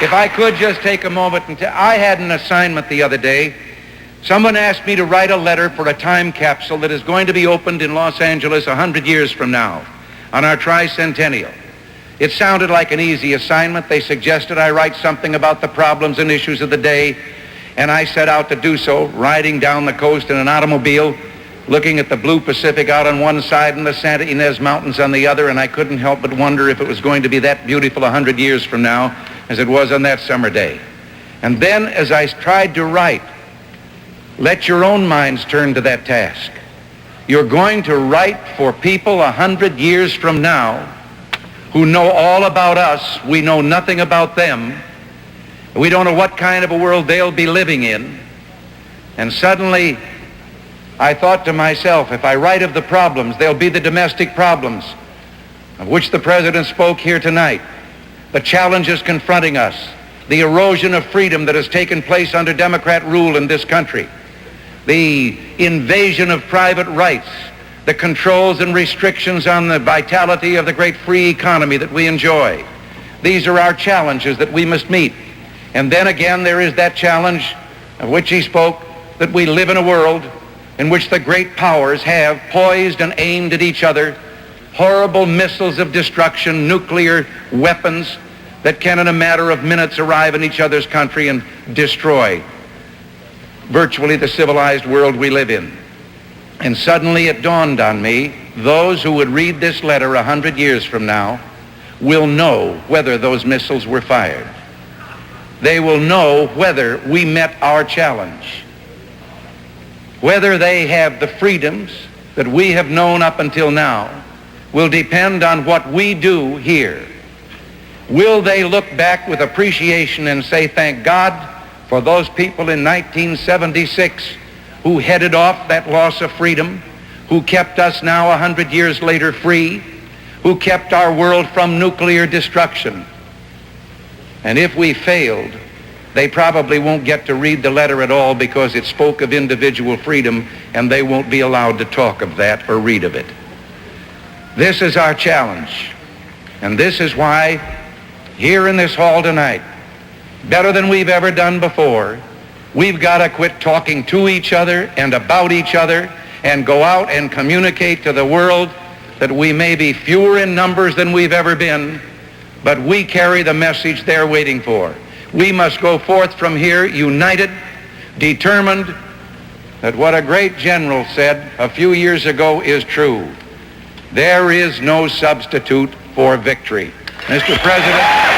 If I could just take a moment and I had an assignment the other day. Someone asked me to write a letter for a time capsule that is going to be opened in Los Angeles 100 years from now on our tricentennial. It sounded like an easy assignment. They suggested I write something about the problems and issues of the day, and I set out to do so, riding down the coast in an automobile, looking at the blue Pacific out on one side and the Santa Ynez Mountains on the other, and I couldn't help but wonder if it was going to be that beautiful 100 years from now as it was on that summer day. And then as I tried to write, let your own minds turn to that task. You're going to write for people 100 years from now who know all about us. We know nothing about them. We don't know what kind of a world they'll be living in. And suddenly, I thought to myself, if I write of the problems, they'll be the domestic problems of which the President spoke here tonight, the challenges confronting us, the erosion of freedom that has taken place under Democrat rule in this country, the invasion of private rights, the controls and restrictions on the vitality of the great free economy that we enjoy. These are our challenges that we must meet. And then again, there is that challenge of which he spoke, that we live in a world in which the great powers have poised and aimed at each other horrible missiles of destruction, nuclear weapons that can in a matter of minutes arrive in each other's country and destroy virtually the civilized world we live in. And suddenly it dawned on me, those who would read this letter 100 years from now will know whether those missiles were fired. They will know whether we met our challenge, whether they have the freedoms that we have known up until now will depend on what we do here. Will they look back with appreciation and say, thank God for those people in 1976 who headed off that loss of freedom, who kept us now 100 years later free, who kept our world from nuclear destruction? And if we failed, they probably won't get to read the letter at all because it spoke of individual freedom, and they won't be allowed to talk of that or read of it. This is our challenge, and this is why here in this hall tonight, better than we've ever done before, we've got to quit talking to each other and about each other and go out and communicate to the world that we may be fewer in numbers than we've ever been, but we carry the message they're waiting for. We must go forth from here united, determined that what a great general said a few years ago is true. There is no substitute for victory. Mr. President,